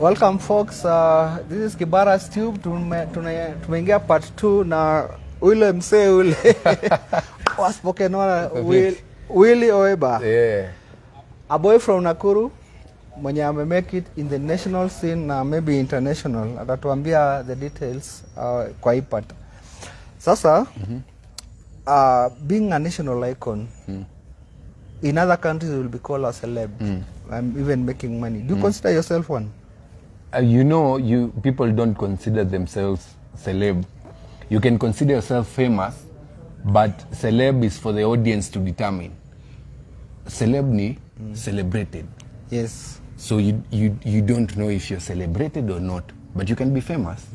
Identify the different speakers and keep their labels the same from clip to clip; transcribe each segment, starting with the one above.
Speaker 1: Welcome folks, this is Kibara's Tube. Tumeingia part 2 na ule msee ule waspoken Willy Oeba.
Speaker 2: Yeah.
Speaker 1: A boy from Nakuru mwenye make it in the national scene na maybe international. Atatuambia the details kwa hii part. Sasa being a national icon in other countries will be called a celeb. I'm even making money. Do you consider yourself one?
Speaker 2: People don't consider themselves celeb. You can consider yourself famous, but celeb is for the audience to determine. Celeb ni celebrated.
Speaker 1: Yes.
Speaker 2: So you don't know if you're celebrated or not, but you can be famous.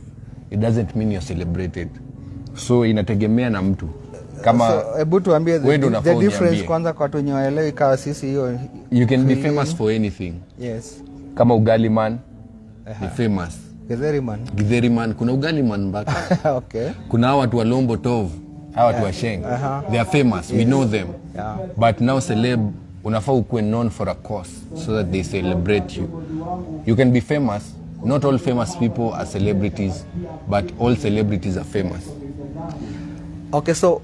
Speaker 2: It doesn't mean you're celebrated. So inategemea na mtu. Kama
Speaker 1: hebu tuambie the difference kwanza kwa watu wenye waelewi kama sisi hiyo.
Speaker 2: You can be famous for anything.
Speaker 1: Yes.
Speaker 2: Kama ugali man ni famous. Githeri man kuna ugali man mpaka.
Speaker 1: Okay.
Speaker 2: Kuna watu wa Lombo Tovu, hawa watu wa Sheng. They are famous. Yes. We know them.
Speaker 1: Yeah.
Speaker 2: But now celeb unafaa ukuwe known for a cause so that they celebrate you. You can be famous. Not all famous people are celebrities, but all celebrities are famous.
Speaker 1: Okay, so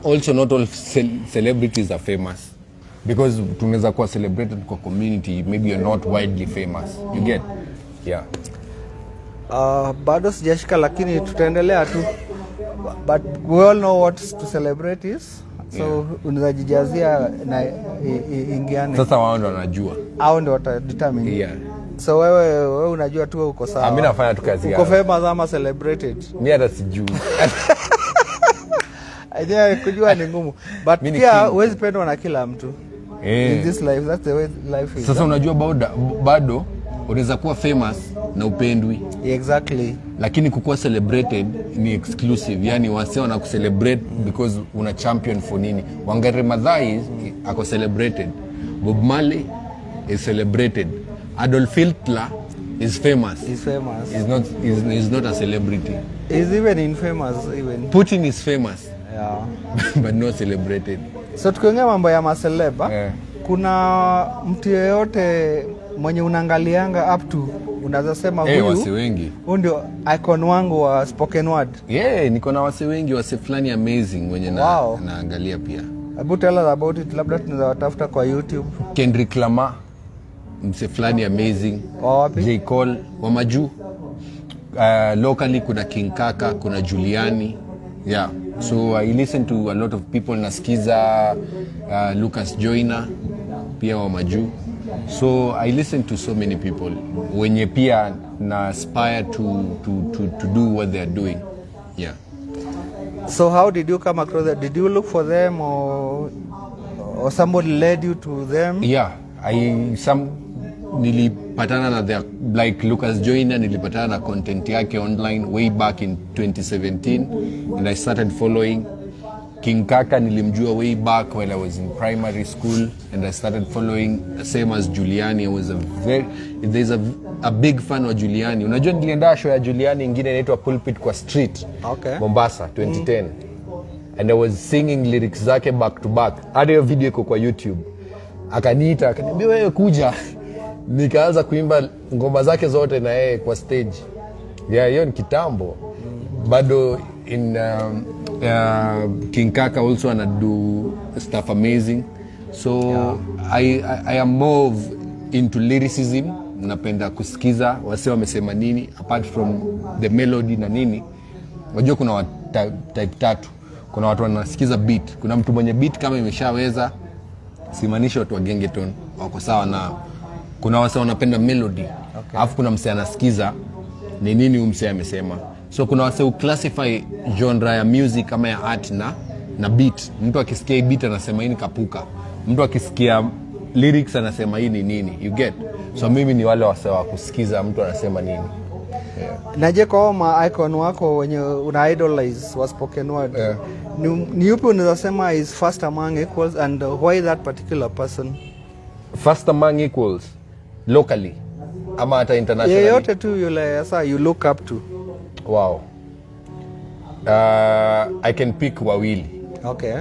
Speaker 2: also not all celebrities are famous, because tunaweza kuwa celebrated kwa community, maybe you're not widely famous. You get? Yeah.
Speaker 1: Bado sijashika lakini tutaendelea tu. But we all know what to celebrate is. So unajijazia na ingiane.
Speaker 2: Sasa wao ndo wanajua.
Speaker 1: Hao ndo wata determine.
Speaker 2: Yeah.
Speaker 1: So wewe unajua tu uko sawa.
Speaker 2: Mimi nafanya tu kazi yangu.
Speaker 1: Uko famous ama celebrated?
Speaker 2: Mimi hata sijui.
Speaker 1: Idea kujua ni ngumu. But pia huwezi pendwa na kila mtu. In this life, that's the way life is.
Speaker 2: Sasa unajua bado unaweza kuwa famous na upendwi.
Speaker 1: Exactly.
Speaker 2: Lakini kukuwa celebrated ni exclusive. Yani wase wana kucelebrate because una champion for nini. Wangari Maathai ako celebrated. Bob Marley is celebrated. Adolf Hitler is famous.
Speaker 1: He's famous.
Speaker 2: He's not a celebrity.
Speaker 1: He's even infamous even.
Speaker 2: Putin is famous.
Speaker 1: Yeah.
Speaker 2: But not celebrated.
Speaker 1: So tukiongea mambo ya maseleba, kuna mtu yeyote mwenye unaangalianga up to unaweza sema huyu
Speaker 2: wase wengi.
Speaker 1: Huyu ndio icon wangu wa spoken word.
Speaker 2: Niko na wase wengi, wase fulani amazing wenye naangalia pia.
Speaker 1: Hebu tell us about it, labda tunaweza watafuta kwa YouTube.
Speaker 2: Kendrick Lamar, mse fulani amazing. J. Cole wa majuu. Locally kuna King Kaka, kuna Juliani. Yeah. So I listen to a lot of people. Nasikiza Lucas Joyner pia wa majuu. So I listen to so many people wenye pia na aspire to do what they are doing. Yeah.
Speaker 1: So how did you come across that? Did you look for them or somebody led you to them?
Speaker 2: Yeah. Nilipatana na their, like Lucas Joyner, nilipatana na content yake online way back in 2017 and I started following. King Kaka nilimjua way back when I was in primary school and I started following, the same as Juliani. There's a big fan wa Juliani. Unajua nilienda show ya Juliani ingine inaitwa Pulpit kwa Street.
Speaker 1: Okay.
Speaker 2: Mombasa 2010. And I was singing lyrics zake back to back. Hadi hiyo video iko kwa YouTube. Akaniita, akaniambia wewe kuja. Nikaanza kuimba ngoma zake zote na yeye kwa stage. Yeah, hiyo ni kitambo. Bado in King Kaka also anadu stuff amazing. So I am more into lyricism. Napenda kusikiza wase wamesema nini apart from the melody na nini. Unajua kuna type tatu. Kuna watu wanasikiza beat. Kuna mtu mwenye beat kama imeshaweza, simaanisha watu wa gengeton wako sawa nao. Kuna wase wanapenda melody. Alafu kuna mse anasikiza ni nini mse amesema. So kuna wase uclassify genre ya music kama ya art na beat. Mtu akisikia beat anasema hii ni kapuka. Mtu akisikia lyrics anasema hii ni nini. You get? So mimi ni wale wase wa kusikiza mtu anasema nini. Yeah.
Speaker 1: Naje kwa ma icon wako wenye una idolize wa spoken word. Ni yupi unaweza sema is first among equals and why that particular person?
Speaker 2: First among equals locally ama hata internationally?
Speaker 1: Yeyote tu yule sasa you look up to.
Speaker 2: Wow. I can pick wawili.
Speaker 1: Okay.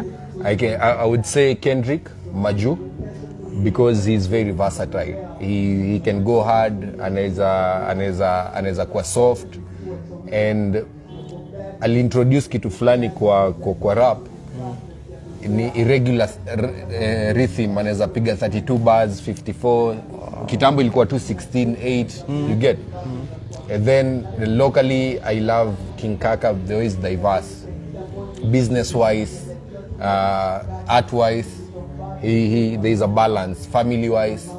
Speaker 2: I would say Kendrick Maju. because he's very versatile. He can go hard, anaweza kuwa soft, and aliintroduce kitu fulani kwa rap. Ni irregular rhythm, anaweza piga 32 bars, 54. Kitambo ilikuwa 216, 8, you get. And then locally I love King Kaka, there is diverse. Business wise, art wise, there is a balance. Family wise,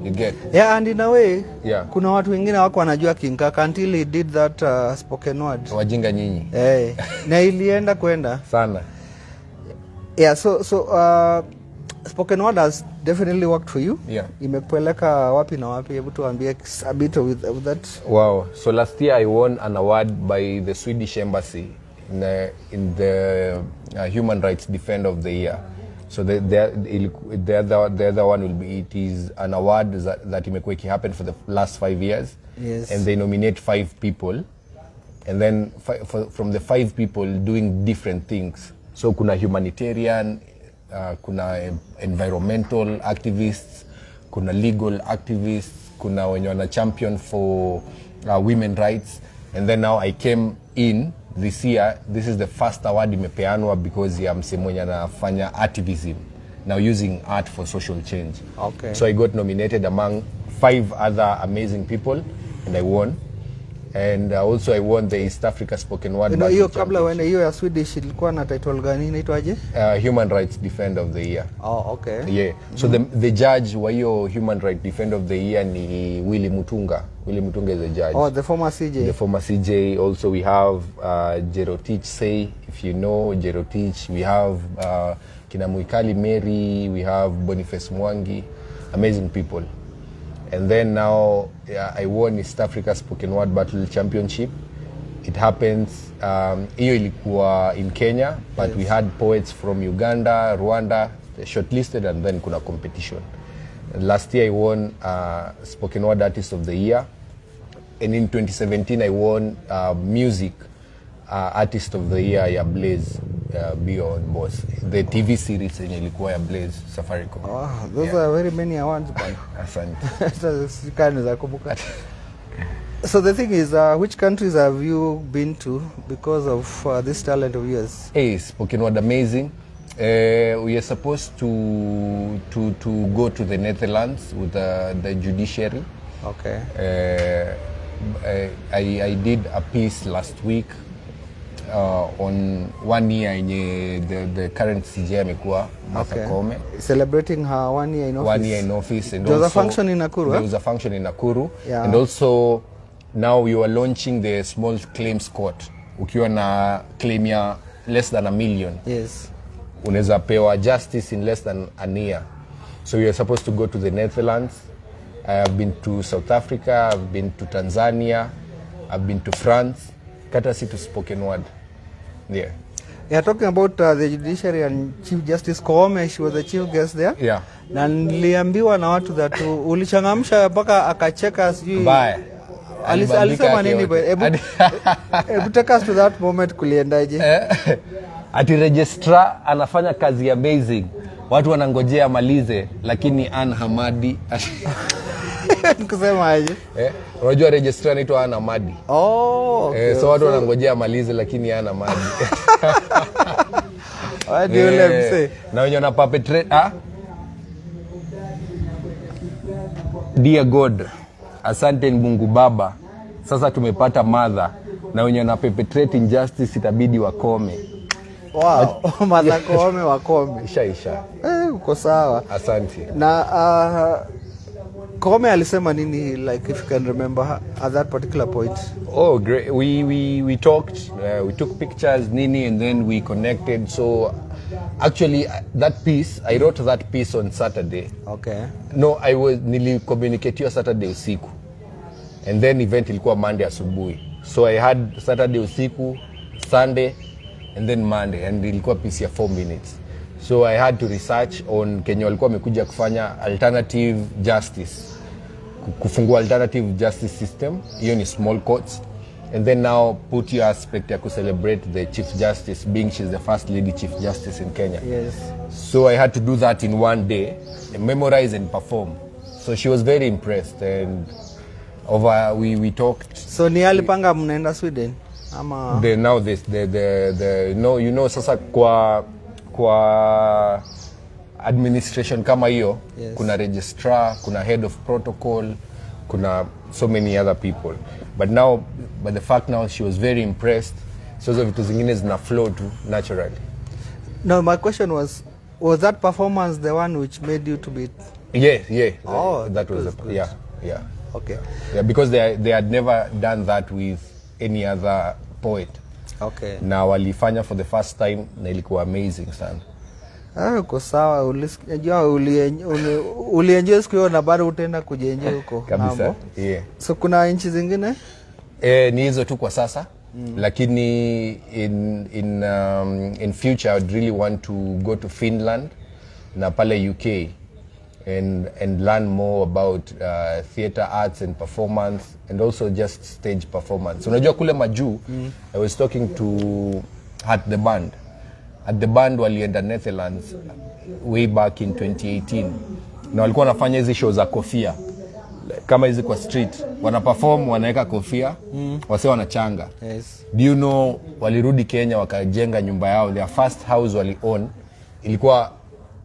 Speaker 2: you get.
Speaker 1: Yeah, and in a way,
Speaker 2: yeah,
Speaker 1: kuna watu wengine wako wanajua King Kaka until he did that spoken word.
Speaker 2: Wajinga nyinyi.
Speaker 1: Na ilienda kwenda
Speaker 2: sana.
Speaker 1: Yeah, so spoken word has definitely worked for you.
Speaker 2: Yeah.
Speaker 1: Imekupeleka wapi na wapi? Hebu tuambie a bit with that.
Speaker 2: Wow. So last year I won an award by the Swedish Embassy in the Human Rights Defender of the Year. So the other one will be, it is an award that imekuwa happen for the last 5 years.
Speaker 1: Yes.
Speaker 2: And they nominate 5 people. And then from the 5 people doing different things. So kuna humanitarian, kuna environmental activists, kuna legal activists, kuna wenye wana champion for women rights. And then now I came in this year. This is the first award imepeanwa because ya msee mwenye anafanya activism, now using art for social change.
Speaker 1: Okay.
Speaker 2: So I got nominated among 5 other amazing people and I won. And also I won the East Africa Spoken Word.
Speaker 1: Hiyo kabla wende hiyo ya Swedish ilikuwa na title gani, inaitwaje?
Speaker 2: Human Rights Defender of the Year.
Speaker 1: Oh, okay.
Speaker 2: Yeah. So the judge wa hiyo Human Rights Defender of the Year ni Willy Mutunga. Willy Mutunga is the judge.
Speaker 1: Oh, the former CJ.
Speaker 2: The former CJ. Also we have Jerotich Say, if you know Jerotich. We have Kina Muikali Mary. We have Boniface Mwangi. Amazing people. And then now I won East Africa Spoken Word Battle Championship. It happens, hiyo ilikuwa in Kenya, but yes, we had poets from Uganda, Rwanda, shortlisted, and then kuna competition. And last year I won Spoken Word Artist of the Year. And in 2017 I won Music Artist of the Year ya Blaze, Beyond Boss. The TV series yenye ilikuwa ya Blaze, Safaricom.
Speaker 1: Oh, those are very many awards.
Speaker 2: Asante.
Speaker 1: So the thing is, which countries have you been to because of this talent of yours?
Speaker 2: Hey, Spoken Word amazing. We are supposed to go to the Netherlands with the judiciary.
Speaker 1: Okay.
Speaker 2: I did a piece last week on 1 year yenye the current CJ amekuwa Martha Koome.
Speaker 1: Celebrating her 1 year in office.
Speaker 2: 1 year in office. And
Speaker 1: there was a function in Nakuru.
Speaker 2: There was a function in Nakuru.
Speaker 1: Yeah.
Speaker 2: And also now you are launching the small claims court. Ukiwa na claim ya less than $1 million.
Speaker 1: Yes.
Speaker 2: Unaweza pewa justice in less than a year. So you are supposed to go to the Netherlands. I have been to South Africa, I've been to Tanzania, I've been to France, courtesy to Spoken Word. Yeah.
Speaker 1: Yeah, talking about the judiciary and Chief Justice Koome, she was the chief guest there.
Speaker 2: Yeah.
Speaker 1: Na niliambiwa na watu that ulichangamsha mpaka akacheka sijui.
Speaker 2: Bye.
Speaker 1: Alisema nini? Hebu take us to that moment, kuliendaje?
Speaker 2: Ati registrar anafanya kazi amazing. Watu wanangojea amalize, lakini Ann Hamadi
Speaker 1: kusema aje?
Speaker 2: Unajua registrar anaitwa Ann Hamadi.
Speaker 1: Oh, okay.
Speaker 2: So watu wanangojea amalize, lakini Ann Hamadi.
Speaker 1: Hadi ule mse.
Speaker 2: Na wenye na perpetrate Dear God, asante Mungu Baba. Sasa tumepata mother, na wenye na perpetrate injustice itabidi wakome.
Speaker 1: Wow, Martha Koome wakome.
Speaker 2: Isha.
Speaker 1: Uko sawa.
Speaker 2: Asante.
Speaker 1: Na Koome alisema nini, like if you can remember at that particular point?
Speaker 2: Oh, great. We talked, we took pictures, Nini, and then we connected. So actually that piece, I wrote that piece on Saturday.
Speaker 1: Okay.
Speaker 2: No, nili communicate yo Saturday usiku. And then event ilikuwa Monday asubuhi. So I had Saturday usiku, Sunday, and then Monday, and ilikuwa piece ya 4 minutes. So I had to research on Kenya walikuwa wamekuja kufanya alternative justice, kufungua alternative justice system. Hiyo ni small courts. and then now put your aspect ya celebrate the Chief Justice, being she's the first lady Chief Justice in Kenya.
Speaker 1: Yes.
Speaker 2: So I had to do that in one day, memorize and perform. So she was very impressed, and over we talked.
Speaker 1: So ni alipanga mnaenda Sweden ama
Speaker 2: now this the you know sasa kwa administration kama hiyo,
Speaker 1: yes,
Speaker 2: kuna registrar, kuna head of protocol, kuna so many other people, but the fact now she was very impressed, so vitu zingine zina flow to naturally.
Speaker 1: No, my question was that performance the one which made you to be?
Speaker 2: Yeah.
Speaker 1: Oh,
Speaker 2: that was
Speaker 1: good.
Speaker 2: Yeah.
Speaker 1: Okay.
Speaker 2: Yeah, because they had never done that with any other poet.
Speaker 1: Okay.
Speaker 2: Na walifanya for the first time na ilikuwa amazing sana.
Speaker 1: Uko sawa, ulienjoy siku hiyo na bado utaenda kujienjoy huko.
Speaker 2: Kabisa. Yeah.
Speaker 1: So kuna nchi zingine?
Speaker 2: Ni hizo tu kwa sasa. Lakini in future I would really want to go to Finland na pale UK and learn more about theater arts and performance, and also just stage performance. Unajua kule majuu, I was talking to at the band walienda Netherlands way back in 2018, na walikuwa wanafanya hizi show za kofia kama hizi kwa street, wana perform, wanaweka kofia, wase wanachanga.
Speaker 1: Yes.
Speaker 2: Do you know walirudi Kenya wakajenga nyumba yao, their first house wali own ilikuwa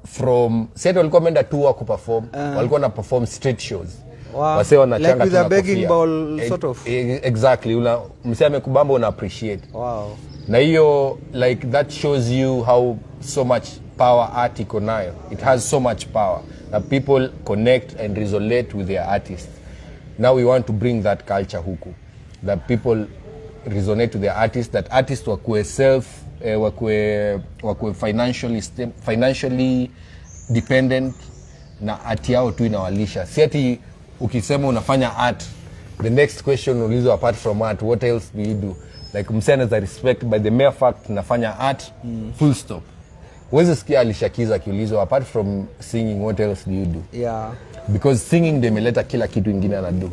Speaker 2: from set, walikuwa wameenda tour ku perform, walikuwa na perform street shows.
Speaker 1: Wow.
Speaker 2: Wase wanachanga,
Speaker 1: like with a begging bowl sort of.
Speaker 2: Exactly. Msee amekubamba una appreciate.
Speaker 1: Wow.
Speaker 2: Na hiyo like that shows you how so much power art iko nayo. It has so much power that people connect and resonate with their artists. Now we want to bring that culture huku, that people resonate with their artists, that artists wakue wakue financially dependent na art yao tu inawalisha. Si ati ukisema unafanya art, the next question ulizwa apart from art, what else do you do? Like msana za respect by the mere fact nafanya art, full stop. Uwezi sikia alishakiza kiulizwa apart from singing, what else do you do?
Speaker 1: Yeah.
Speaker 2: Because singing ndio imeleta kila kitu ingine anadu.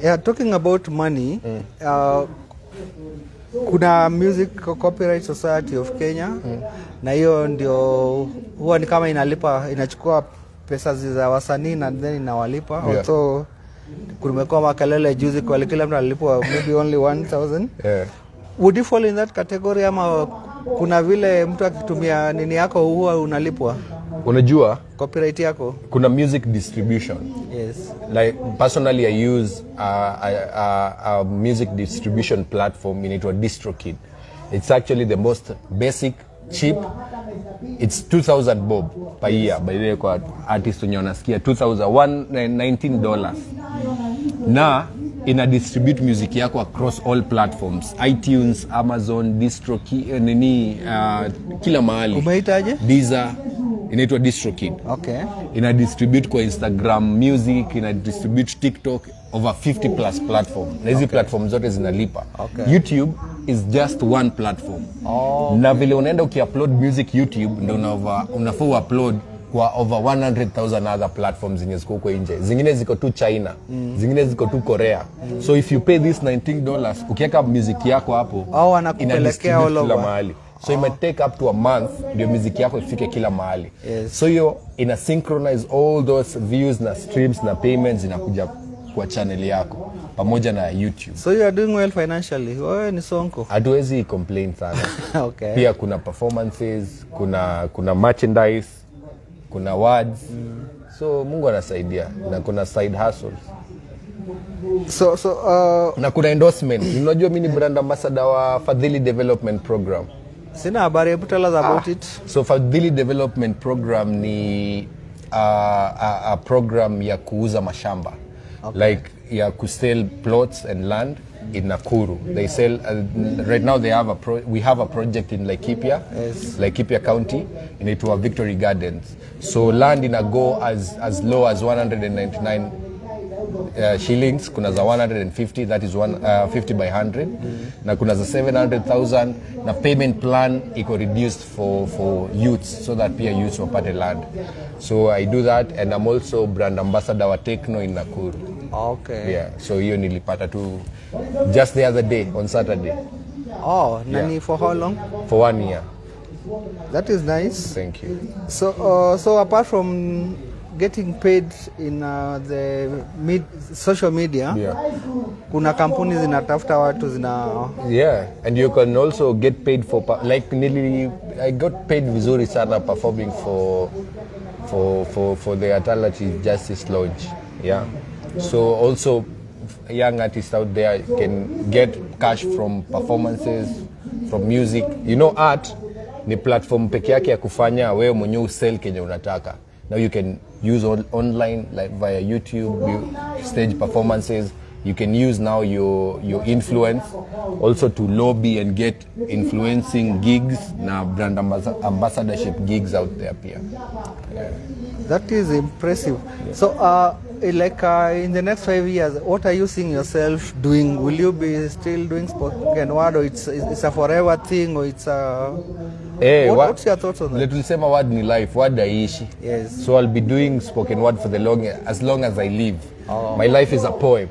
Speaker 1: Yeah, talking about money, kuna Music Copyright Society of Kenya, na hiyo ndio huwa ni kama inachukua pesa za wasanii na then inawalipa.
Speaker 2: Yeah.
Speaker 1: Also kumekuwa makelele juzi kwa kila mtu alipwa maybe only 1,000.
Speaker 2: Yeah.
Speaker 1: Would you fall in that category, ama kuna vile mtu akitumia nini yako huwa unalipwa?
Speaker 2: Unajua
Speaker 1: Copyright yako?
Speaker 2: Kuna music distribution.
Speaker 1: Yes.
Speaker 2: Like personally I use a music distribution platform inaitwa DistroKid. It's actually the most basic, cheap. It's 2,000 bob per year. By the way, kwa artist wenye wanasikia $19. Na ina distribute music yako across all platforms, iTunes, Amazon, DistroKid, kila mahali.
Speaker 1: Umeitaje?
Speaker 2: Deezer, inaitwa DistroKid.
Speaker 1: Okay.
Speaker 2: Ina distribute kwa Instagram Music, ina distribute TikTok, over 50 plus platform. Na hizi platform zote zinalipa.
Speaker 1: Okay.
Speaker 2: YouTube is just one platform.
Speaker 1: Oh.
Speaker 2: Na vile unaenda ukiupload music YouTube, ndio unafaa upload kwa over 100,000 other platforms zenye ziko huko nje. Zingine ziko tu China, zingine ziko tu Korea. So if you pay this $19, ukiweka music yako hapo,
Speaker 1: wanakupelekea all over.
Speaker 2: Kila mahali. So it might take up to a month ndio music yako ifike kila mahali.
Speaker 1: Yes.
Speaker 2: So hiyo ina synchronize all those views na streams na payments inakuja kwa channel yako pamoja na YouTube.
Speaker 1: So you are doing well financially. Wewe ni sonko.
Speaker 2: Hatuwezi complain sana.
Speaker 1: Okay.
Speaker 2: Pia kuna performances, kuna merchandise, kuna words. So Mungu anasaidia, na kuna side hustles. Na kuna endorsement. Unajua mimi ni brand ambassador wa Fadhili Development Program.
Speaker 1: Sina habari, hebu tell us about it.
Speaker 2: So Fadhili Development Program ni a program ya kuuza mashamba. Okay. Like ya kusell plots and land in Nakuru. They sell right now we have a project in Laikipia.
Speaker 1: Yes.
Speaker 2: Laikipia County inaitwa Victory Gardens. So land ina go as low as 199 shillings, kuna za 150, that is 50 by 100. Na kuna za 700,000, na payment plan iko reduced for youths, so that pia youths wapate land. So I do that, and I'm also brand ambassador wa Techno in Nakuru.
Speaker 1: Okay.
Speaker 2: Yeah, so hiyo nilipata tu just the other day on Saturday.
Speaker 1: Oh, nani for how long?
Speaker 2: For 1 year.
Speaker 1: That is nice.
Speaker 2: Thank you.
Speaker 1: So apart from getting paid in the social media, kuna kampuni zinatafuta watu zina.
Speaker 2: Yeah, and you can also get paid for like I got paid vizuri sana performing for the Atalati Justice Lodge. Yeah. So also young artists out there can get cash from performances, from music. You know, art ni platform peke yake ya kufanya wewe mwenyewe usell kenye unataka. Now you can use online like via YouTube, stage performances. You can use now your influence also to lobby and get influencing gigs na brand ambassadorship gigs out there pia. Yeah.
Speaker 1: That is impressive. Yeah. So in the next 5 years, what are you seeing yourself doing? Will you be still doing spoken word, or it's a forever thing, or it's a...
Speaker 2: Hey,
Speaker 1: what's your thoughts on that?
Speaker 2: Tulisema word ni life, word aishi.
Speaker 1: Yes.
Speaker 2: So I'll be doing spoken word for as long as I live. Oh. My life is a poem.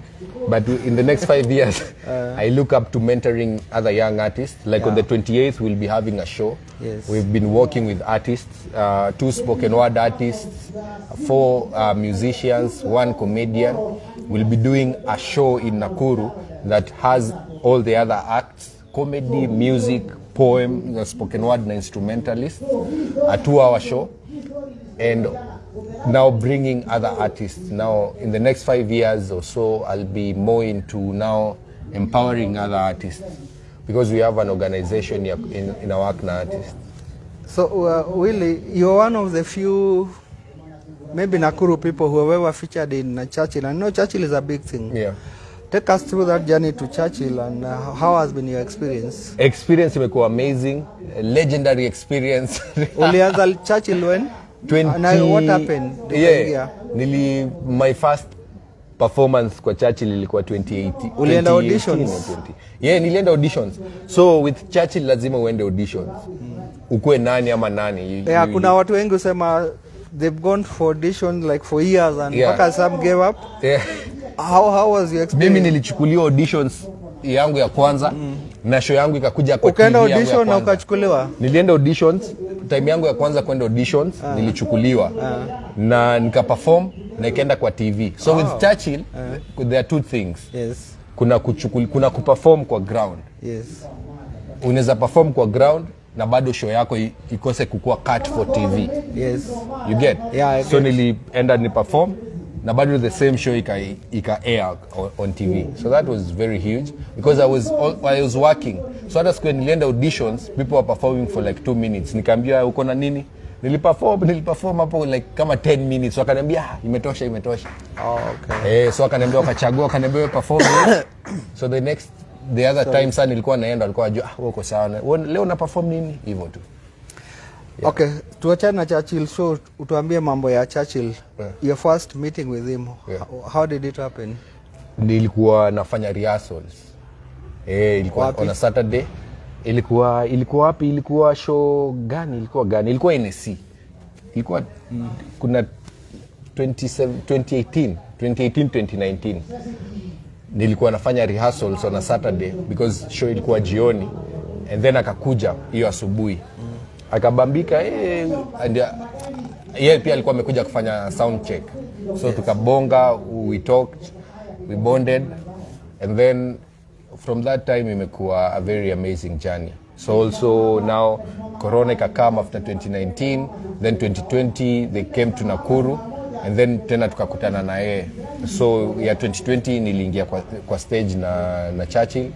Speaker 2: But in the next 5 years, I look up to mentoring other young artists. Like on the 28th, we'll be having a show.
Speaker 1: Yes.
Speaker 2: We've been working with artists, 2 spoken word artists, 4 musicians, 1 comedian. We'll be doing a show in Nakuru that has all the other acts, comedy, music, poem, the spoken word and instrumentalist, a 2-hour show. And now bringing other artists. Now in the next 5 years or so, I'll be more into now empowering other artists because we have an organization in our work na artists.
Speaker 1: So Willie, you're one of the few maybe Nakuru people who have ever featured in Churchill. I know Churchill is a big thing.
Speaker 2: Yeah.
Speaker 1: Take us through that journey to Churchill and how has been your experience?
Speaker 2: Experience imekuwa amazing, legendary experience.
Speaker 1: Ulianza Churchill when?
Speaker 2: 20,
Speaker 1: what happened?
Speaker 2: My first performance kwa Churchill ilikuwa 2018.
Speaker 1: Ulienda auditions?
Speaker 2: Yeah, nilienda auditions. So with Churchill lazima uende auditions. Ukue nani ama nani.
Speaker 1: Kuna watu wengi usema they've gone for auditions like for years and mpaka some gave up.
Speaker 2: Yeah.
Speaker 1: How was your experience?
Speaker 2: Mimi nilichukuliwa auditions yangu ya kwanza na show yangu ikakuja kwa TV.
Speaker 1: Ukaenda audition na ukachukuliwa?
Speaker 2: Nilienda auditions, time yangu ya kwanza kwenda auditions, nilichukuliwa na nika perform na ikaenda kwa TV. So with Churchill there are 2 things.
Speaker 1: Yes.
Speaker 2: Kuna kuperform kwa ground.
Speaker 1: Yes.
Speaker 2: Unaweza perform kwa ground na bado show yako ikose kukua cut for TV.
Speaker 1: Yes.
Speaker 2: You get?
Speaker 1: Yeah,
Speaker 2: so nilienda ni perform na bado the same show ika air on TV. So that was very huge because I was working. So hata siku nilienda auditions, people were performing for like 2 minutes. Nikaambia uko na nini? Niliperform hapo like kama 10 minutes. Wakaniambia imetosha.
Speaker 1: Oh, okay.
Speaker 2: So wakaniambia wakachagua, wakaniambia perform. So the other time sana nilikuwa naenda, walikuwa wajua uko sawa. Leo na perform nini? Hivyo tu.
Speaker 1: Yeah. Okay, tuachane na Churchill. So utuambie mambo ya Churchill. Your first meeting with him. How did it happen?
Speaker 2: Nilikuwa nafanya rehearsals. Ilikuwa on a Saturday. Ilikuwa wapi? Ilikuwa show gani? Ilikuwa NSC. Ilikuwa kuna 2018, 2019. Nilikuwa nafanya rehearsals on a Saturday because show ilikuwa jioni and then akakuja hiyo asubuhi. Akabambika and yeye pia alikuwa amekuja kufanya sound check. So tukabonga, we talked, we bonded and then from that time imekuwa a very amazing journey. So also now Corona ikakam after 2019, then 2020 they came to Nakuru and then tena tukakutana na yeye. So ya 2020 niliingia kwa stage na Churchill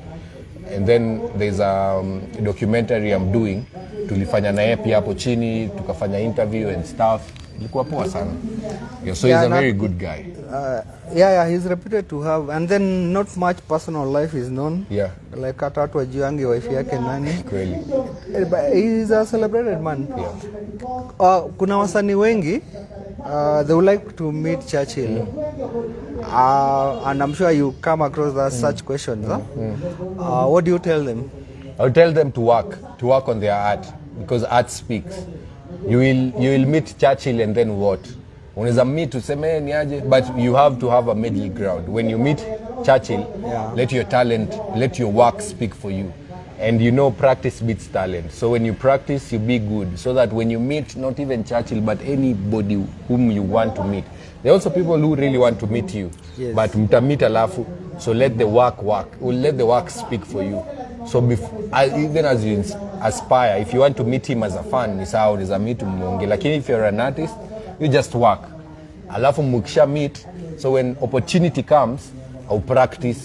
Speaker 2: and then there's a documentary I'm doing. Tulifanya na yeye pia hapo chini, tukafanya interview and stuff. Ilikuwa poa sana. So he's a very good guy.
Speaker 1: He's reputed to have, and then not much personal life is known.
Speaker 2: Yeah.
Speaker 1: Like hata watu wajuangi wife yake nani.
Speaker 2: Kweli.
Speaker 1: But he's a celebrated man.
Speaker 2: Yeah.
Speaker 1: Kuna wasanii wengi they would like to meet Churchill. And I'm sure you come across such questions. What do you tell them?
Speaker 2: I'll tell them to work on their art because art speaks. You will meet Churchill and then what? Unaweza meet useme ni aje, but you have to have a middle ground. When you meet Churchill, let your talent, let your work speak for you. And you know, practice beats talent. So when you practice, you be good. So that when you meet, not even Churchill, but anybody whom you want to meet. There are also people who really want to meet you. Yes. But mtamit alafu. So let the work work. Or let the work speak for you. So even as you aspire, if you want to meet him as a fan, ni sawa unaweza meet muonge. Lakini if you're an artist, you just work. Alafu mukisha meet. So when opportunity comes, au practice,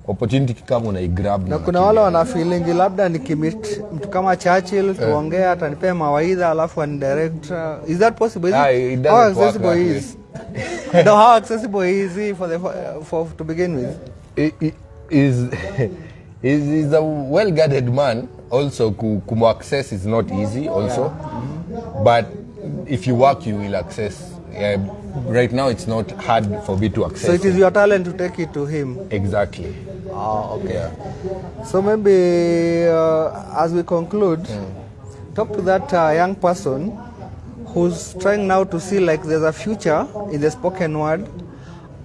Speaker 2: opportunity kama unaigrab.
Speaker 1: Na kuna wale wana feeling labda nikimit mtu kama Churchill tuongea atanipea mawaidha alafu an director. Is that possible? How accessible is? No, how accessible is he for to begin with?
Speaker 2: Is a well-guarded man. Also, kumu access is not easy. Also, but if you work, you will access. Right now, it's not hard for me to access.
Speaker 1: So it is your talent to take it to him.
Speaker 2: Exactly.
Speaker 1: Oh, okay. Yeah. So maybe as we conclude, talk to that young person who's trying now to see like there's a future in the spoken word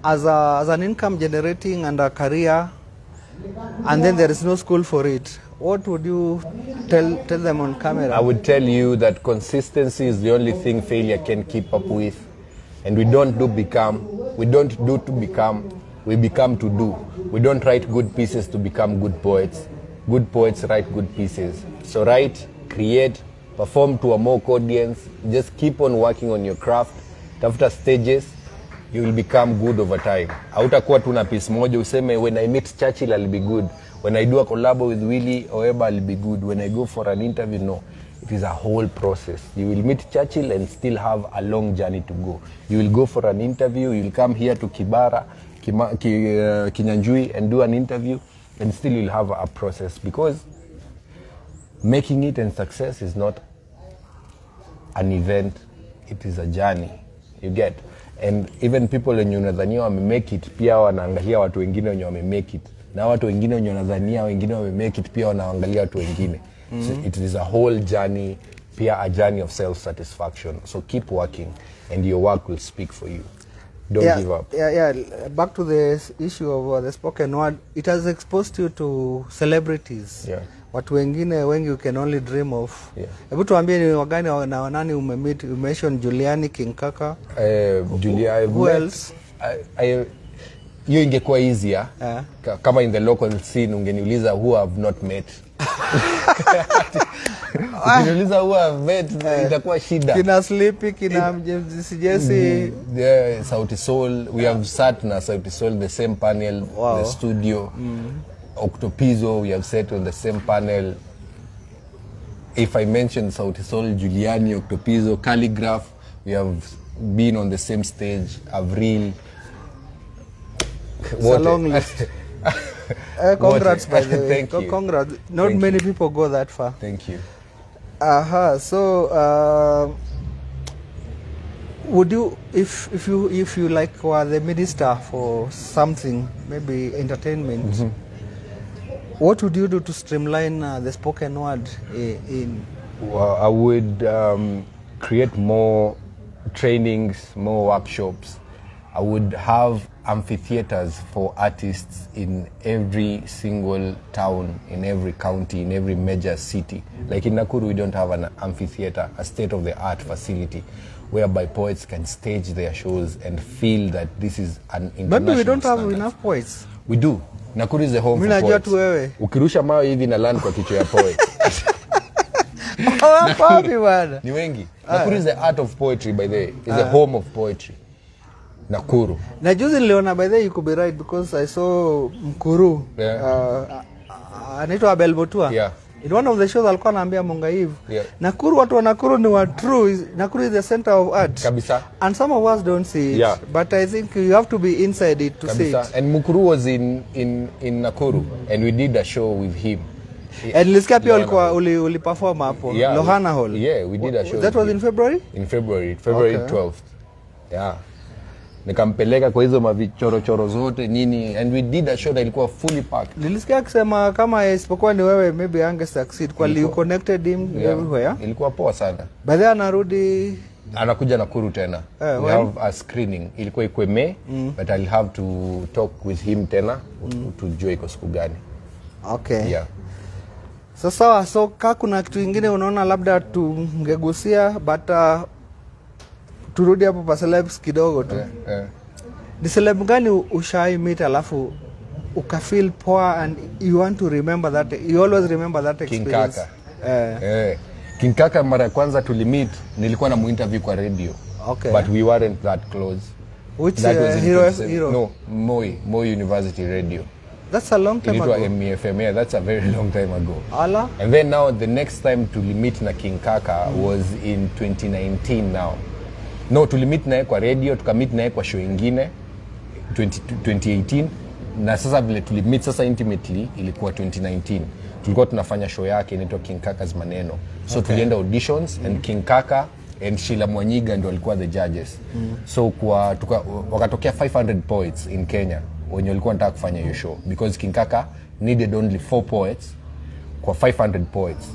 Speaker 1: as an income generating and a career, and then there is no school for it. What would you tell them on camera?
Speaker 2: I would tell you that consistency is the only thing failure can keep up with. And we don't do to become, we become to do. We don't write good pieces to become good poets. Good poets write good pieces. So write, create, perform to a mock audience. Just keep on working on your craft. After stages, you will become good over time. Hautakuwa tu na piece moja useme when I meet Churchill I'll be good. When I do a collab with Willie Oeba I'll be good. When I go for an interview, no. It is a whole process. You will meet Churchill and still have a long journey to go. You will go for an interview, you will come here to Kibara, Kinyanjui and do an interview, and still you'll have a process, because making it and success is not an event, it is a journey. You get? And even people wenye unadhania wamemake it, pia wanaangalia watu wengine wenye wamemake it. Na watu wengine wenye unadhania wengine wamemake it, pia wanaangalia watu wengine. So it is a whole journey, pia a journey of self-satisfaction. So keep working and your work will speak for you. Don't give up.
Speaker 1: Back to the issue of the spoken word, it has exposed you to celebrities. Watu wengine wengi you can only dream of. Hebu tuambie ni wagani na wanani umemeet? You mentioned Juliani, King Kaka. Who else?
Speaker 2: Hiyo ingekuwa easier. Kama in the local scene ungeniuliza who have not met. Ukiniuliza who have met itakuwa shida.
Speaker 1: Kina Sleepy, kina Jesse.
Speaker 2: Sauti Sol, we have sat na Sauti Sol the same panel, the studio. Octopizo, we have sat on the same panel. If I mention Sauti Sol, Giuliani, Octopizo, Calligraph, we have been on the same stage. Avril.
Speaker 1: It's a long list. Congrats, by the way.
Speaker 2: Thank you.
Speaker 1: Congrats. Not many people go that far.
Speaker 2: Thank you.
Speaker 1: So, would you, if you like were the minister for something, maybe entertainment, what would you do to streamline the spoken word in?
Speaker 2: Well, I would create more trainings, more workshops. I would have amphitheaters for artists in every single town, in every county, in every major city. Like in Nakuru, we don't have an amphitheater, a state-of-the-art facility, whereby poets can stage their shows and feel that this is an international
Speaker 1: Maybe we don't
Speaker 2: standard.
Speaker 1: have enough poets.
Speaker 2: We do. Nakuru is the home for poets. Ukirusha mawe hivi na land kwa kichwa ya poet. Ni wengi. Nakuru is the art of poetry, by the way. It's the home of poetry. Nakuru.
Speaker 1: Na juzi niliona, by the way, you could be right, because I saw Mkuru. Anaitwa Abel Botua. In one of the shows alikuwa anaambia Mongaiv. Nakuru, watu wa Nakuru ni wa true. Nakuru is the center of art.
Speaker 2: Kabisa.
Speaker 1: And some of us don't see it. But I think you have to be inside it to see it.
Speaker 2: And Mukuru was in Nakuru, and we did a show with him.
Speaker 1: And nilisikia pia uli perform hapo Lohana Hall.
Speaker 2: Yeah, we did a show.
Speaker 1: That was in February?
Speaker 2: In February 12th. Yeah. Nikampeleka kwa hizo mavichoro zote nini, and we did a show that ilikuwa fully packed.
Speaker 1: Nilisikia kusema kama isipokuwa ni wewe maybe ange succeed kwa you connected him everywhere.
Speaker 2: Ilikuwa poa sana.
Speaker 1: Baadaye anarudi
Speaker 2: anakuja Nakuru tena. We have a screening. Ilikuwa ikuwe May, but I'll have to talk with him tena tujue iko siku gani.
Speaker 1: Okay.
Speaker 2: Yeah.
Speaker 1: So sawa, so kuna kitu kingine unaona labda tungegusia, but turudi hapo pa celebs kidogo tu. Ni celeb gani ushai meet alafu ukafeel poa and you want to remember that, you always remember that experience?
Speaker 2: King Kaka. King Kaka mara ya kwanza tulimit, nilikuwa na muinterview kwa radio.
Speaker 1: Okay.
Speaker 2: But we weren't that close.
Speaker 1: Which hero?
Speaker 2: No, Moi University Radio.
Speaker 1: That's a long time ago.
Speaker 2: MEFM, yeah, that's a very long time ago.
Speaker 1: Ala?
Speaker 2: And then now the next time tulimit na King Kaka was in 2019 now. No, tulimit naye kwa radio, tukamit naye kwa show ingine 2018. Na sasa vile tulimit sasa intimately ilikuwa 2019. Tulikuwa tunafanya show yake inaitwa King Kaka's Maneno. So tulienda auditions and King Kaka and Sheila Mwanyiga ndio walikuwa the judges. So wakatokea 500 poets in Kenya wenye walikuwa wanataka kufanya hiyo show because King Kaka needed only 4 poets kwa 500 poets.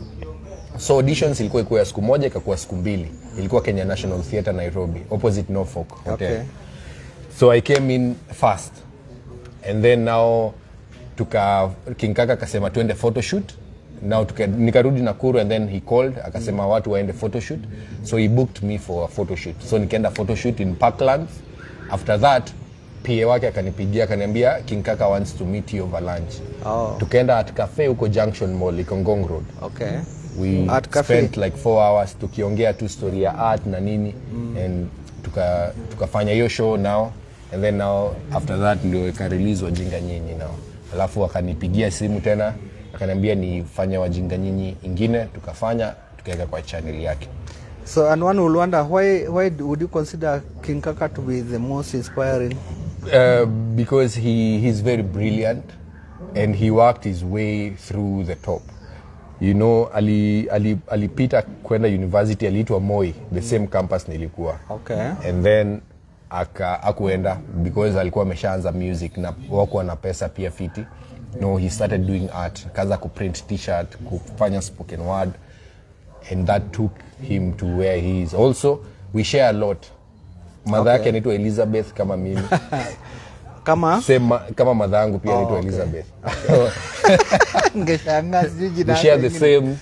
Speaker 2: So auditions ilikuwa ya siku moja ikakuwa siku mbili. Ilikuwa Kenya National Theatre Nairobi opposite Norfolk Hotel. Okay. So I came in fast. And then now King Kaka akasema tuende photoshoot. Now nikarudi Nakuru and then he called akasema watu waende photoshoot. So he booked me for a photoshoot. So nikaenda photoshoot in Parklands. After that PA wake akanipigia akaniambia King Kaka wants to meet you over lunch. Tukaenda at cafe huko Junction Mall Ikongong Road.
Speaker 1: Okay.
Speaker 2: We spent like 4 hours tukiongea tu story ya art na nini and tukafanya hiyo show now. And then now after that ndio ikarelease Wajinga Nyinyi now. Alafu akanipigia simu tena akaniambia nifanye Wajinga Nyinyi ingine, tukafanya tukaweka kwa channel yake.
Speaker 1: So and one will wonder why would you consider King Kaka to be the most inspiring?
Speaker 2: Because he's very brilliant and he worked his way through the top. You know, alipita kwenda university, aliitwa Moi, the same campus nilikuwa.
Speaker 1: Okay.
Speaker 2: And then akuenda because alikuwa ameshaanza music na wako na pesa pia fiti. No, he started doing art. Kaza kuprint t-shirt, kufanya spoken word, and that took him to where he is. Also, we share a lot. Mother yake anaitwa Elizabeth kama mimi. Kama mother yangu pia anaitwa Elizabeth. We share the same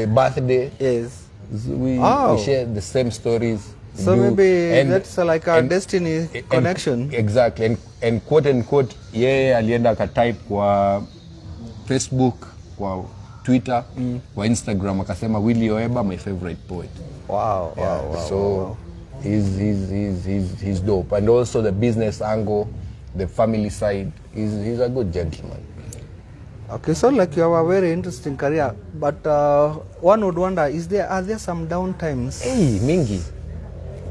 Speaker 2: birthday.
Speaker 1: Yes.
Speaker 2: We share the same stories.
Speaker 1: So maybe that's like a destiny connection.
Speaker 2: Exactly. And quote unquote, alienda akatype kwa Facebook, kwa Twitter, kwa Instagram akasema Willy Oeba my favorite poet.
Speaker 1: Wow.
Speaker 2: So he's dope. And also the business angle, the family side, he's a good gentleman.
Speaker 1: Okay, so like you have a very interesting career, but one would wonder, are there some down times?
Speaker 2: Mingi.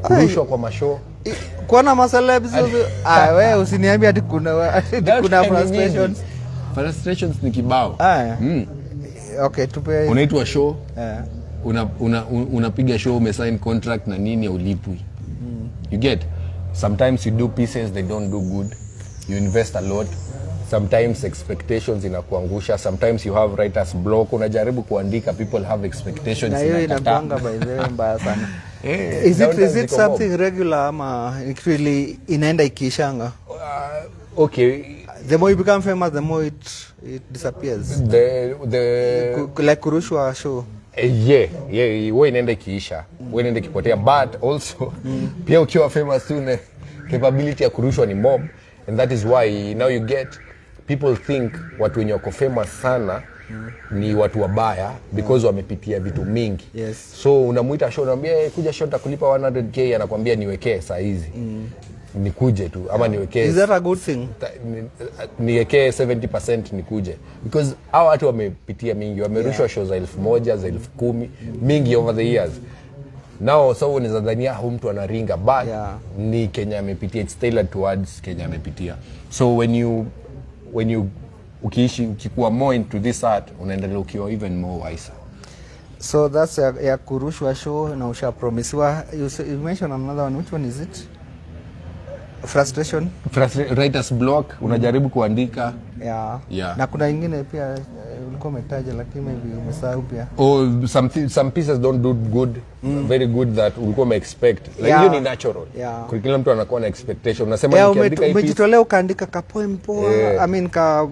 Speaker 2: Kurushwa kwa mashow.
Speaker 1: Kuna macelebs wewe usiniambie ati kuna frustrations.
Speaker 2: Frustrations ni kibao.
Speaker 1: Okay, tupe.
Speaker 2: Unaitwa show. Unapiga show, umesign contract na nini ulipwi. You get, sometimes you do pieces they don't do good. You invest a lot. Sometimes expectations inakuangusha. Sometimes you have writer's block. Unajaribu kuandika, people have expectations.
Speaker 1: Na hiyo inakuanga by the way mbaya sana. Is it something regular ama it really inaenda ikishanga?
Speaker 2: Okay.
Speaker 1: The more you become famous, the more it disappears. Like kurushwa show.
Speaker 2: Yeah, wewe inaenda ikiisha. Wewe inaenda kipotea, but also pia ukiwa famous tune capability ya kurushwa ni mob, and that is why now you get people think watu wenye wako famous sana ni watu wabaya because wamepitia vitu mingi.
Speaker 1: Yes.
Speaker 2: So unamuita show, unamwambia kuja show nitakulipa 100k, anakuambia niwekee saa hizi. Nikuje tu ama niwekee.
Speaker 1: Is that a good thing?
Speaker 2: Niwekee 70% nikuje because hao watu wamepitia mingi, wamerushwa show za 1000 za 10,000 mingi over the years. Now so unazadhania mtu anaringa, but ni Kenya amepitia, it's tailored towards Kenya amepitia. So when you ukikuwa more into this art, unaendelea ukiwa even more wiser.
Speaker 1: So that's ya kurushwa show na usha promisiwa. You mentioned another one, which one is it? Frustration?
Speaker 2: Writer's block, unajaribu kuandika.
Speaker 1: Yeah. Na kuna ingine pia ulikuwa umetaja lakini maybe umesahau pia.
Speaker 2: Oh, some pieces don't do good, very good that ulikuwa ume-expect. Like hiyo ni natural. Kwa kila mtu anakuwa na expectation. Unasema nikiandika hii
Speaker 1: umejitolea ukaandika ka poem poa, I mean ka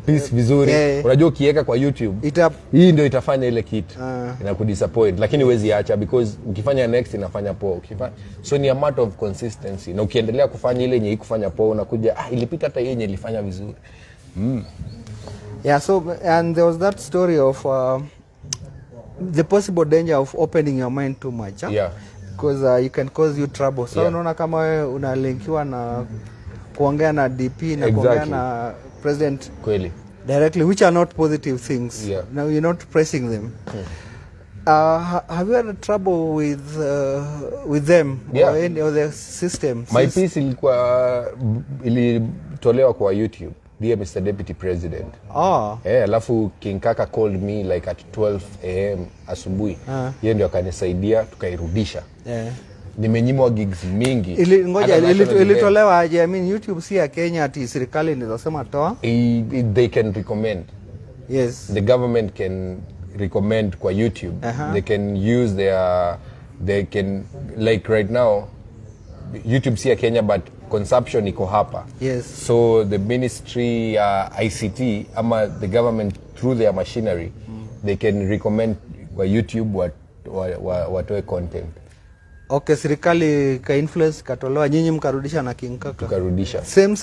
Speaker 2: piece vizuri. Unajua ukiweka kwa YouTube hii ndio itafanya ile kitu. Inakudisappoint lakini huwezi acha because ukifanya next inafanya poa. So ni a matter of consistency. Na ukiendelea kufanya ile yenye ikufanya poa unakuja ilipita hata yenye ilifanya vizuri.
Speaker 1: Yeah, so and there was that story of the possible danger of opening your mind too much.
Speaker 2: Yeah.
Speaker 1: Because you can cause you trouble. So unaona kama wewe unalinkiwa na kuongea na DP na kuongea na president
Speaker 2: kweli
Speaker 1: directly, which are not positive things. Now you're not pressing them. Have you had trouble with them or any of the systems?
Speaker 2: My piece ilitolewa kwa YouTube, Dear Mr. Deputy President. Alafu King Kaka called me like at 12 a.m. asubuhi. Yeye ndio akanisaidia tukairudisha. Nimenyimwa gigs mingi.
Speaker 1: Ilitolewa aje? I mean YouTube si ya Kenya ati serikali ndio sema toa.
Speaker 2: They can recommend.
Speaker 1: Yes.
Speaker 2: The government can recommend kwa YouTube. They can use they can like right now YouTube si ya Kenya but consumption iko hapa.
Speaker 1: Yes.
Speaker 2: So the ministry ICT ama the government through their machinery they can recommend kwa YouTube watoe content.
Speaker 1: Okay, serikali ka influence katolewa, nyinyi mkarudisha na King Kaka.
Speaker 2: Tukarudisha.
Speaker 1: Same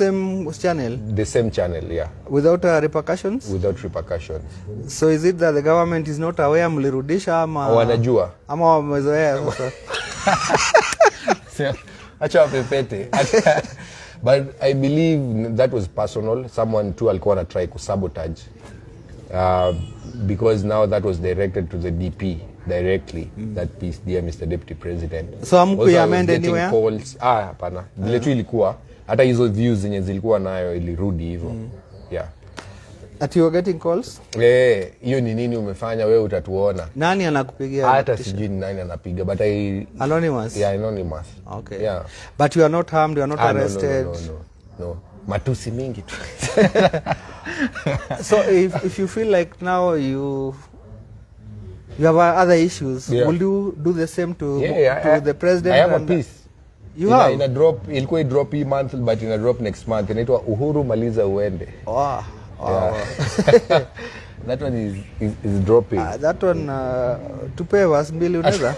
Speaker 1: channel?
Speaker 2: The same channel, yeah.
Speaker 1: Without repercussions?
Speaker 2: Without repercussions.
Speaker 1: So is it that the government is not aware mlirudisha ama
Speaker 2: wanajua?
Speaker 1: Ama wamezoea sasa?
Speaker 2: Acha wapepete. But I believe that was personal. Someone too alikuwa na try kusabotage. Because now that was directed to the DP directly, that piece, Dear Mr. Deputy President.
Speaker 1: So amkuamend anywhere?
Speaker 2: Hapana. Vile tu ilikuwa, hata hizo views zenye zilikuwa nayo ilirudi hivyo. Yeah.
Speaker 1: At you are getting calls?
Speaker 2: Hiyo ni nini umefanya wewe utatuona.
Speaker 1: Nani anakupigia?
Speaker 2: Hata sijui nani anapiga but
Speaker 1: anonymous.
Speaker 2: Yeah, anonymous.
Speaker 1: Okay.
Speaker 2: Yeah.
Speaker 1: But you are not harmed, you are not arrested.
Speaker 2: No. Matusi mingi tu.
Speaker 1: So if you feel like now you have other issues, will you do the same to the president?
Speaker 2: I have a piece.
Speaker 1: You have?
Speaker 2: Ina drop, ilikuwa drop hii month but ina drop next month. Inaitwa Uhuru Maliza Uende.
Speaker 1: Wow.
Speaker 2: That one is dropping.
Speaker 1: That one tupe was mbili unaweza?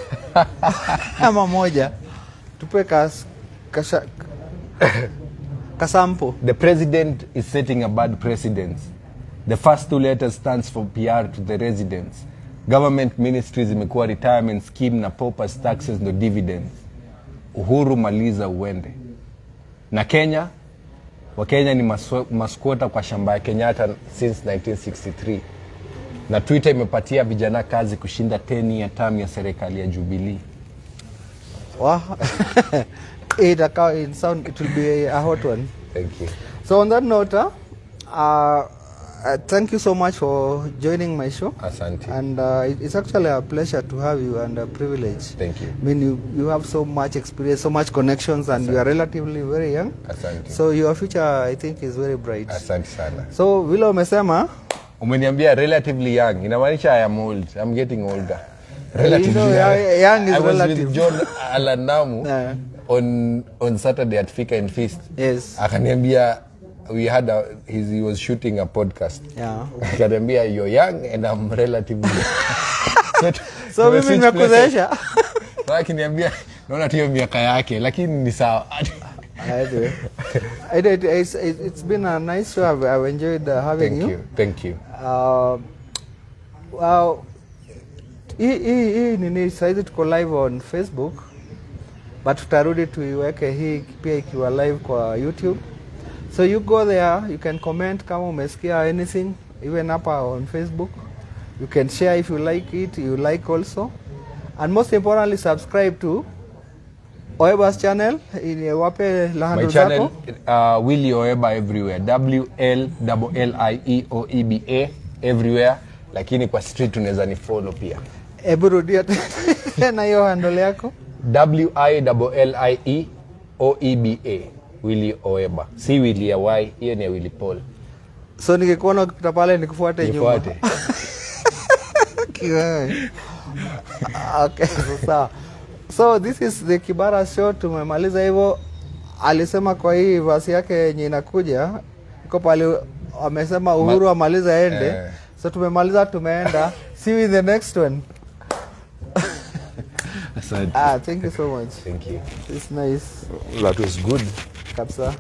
Speaker 1: Ama moja. Tupe kasampo.
Speaker 2: The president is setting a bad precedent. The first two letters stands for PR to the residents. Government ministries imekuwa retirement scheme na paupers taxes no dividends. Uhuru Maliza Uende. Na Kenya, Wakenya ni maskwota kwa shamba ya Kenyatta since 1963. Na Twitter imepatia vijana kazi kushinda 10-year term ya serikali ya Jubilee.
Speaker 1: Wow. It will be a hot one.
Speaker 2: Thank you.
Speaker 1: So on that note, thank you so much for joining my show.
Speaker 2: Asante.
Speaker 1: And it's actually a pleasure to have you and a privilege.
Speaker 2: Thank you.
Speaker 1: I mean, you have so much experience, so much connections, and you are relatively very young.
Speaker 2: Asante.
Speaker 1: So your future, I think, is very bright.
Speaker 2: Asante sana.
Speaker 1: So vile umesema,
Speaker 2: umeniambia relatively young, inamaanisha I am old. I'm getting older.
Speaker 1: Relatively young is relative.
Speaker 2: I was with John Alanamu on Saturday at Fika and Feast.
Speaker 1: Yes.
Speaker 2: Akaniambia he was shooting a podcast.
Speaker 1: Yeah.
Speaker 2: Akaniambia you're young and I'm relatively
Speaker 1: so mimi nimekuzesha.
Speaker 2: Akaniambia naona tu miaka yake lakini ni sawa.
Speaker 1: Anyway, it's been a nice show. I've enjoyed having you.
Speaker 2: Thank you.
Speaker 1: Wow. Hii nini saizi tuko live on Facebook, but tutarudi tuiweke hii pia ikiwa live kwa YouTube. So you go there, you can comment kama umesikia anything, even hapa on Facebook. You can share if you like it, you like also. And most importantly, subscribe to Oeba's channel. Wape la handle zako.
Speaker 2: My channel, Willie Oeba everywhere. WLLIEOEBA everywhere. Lakini kwa street unaweza ni follow pia.
Speaker 1: Ebu rudia tena hiyo handle yako. WILLIEOEBA. Willie Oeba. Si Willie ya Y, hiyo ni Willie Paul. So nikikuona ukipita pale nikufuate nyuma.
Speaker 2: Nifuate.
Speaker 1: Okay, sawa. So this is the Kibara show, tumemaliza hivyo. Alisema kwa hii verse yake yenye inakuja iko pale amesema Uhuru amaliza ende. So tumemaliza, tumeenda. See you in the next one.
Speaker 2: Asante.
Speaker 1: Thank you so much.
Speaker 2: Thank you.
Speaker 1: It's nice.
Speaker 2: That was good.
Speaker 1: Kabisa.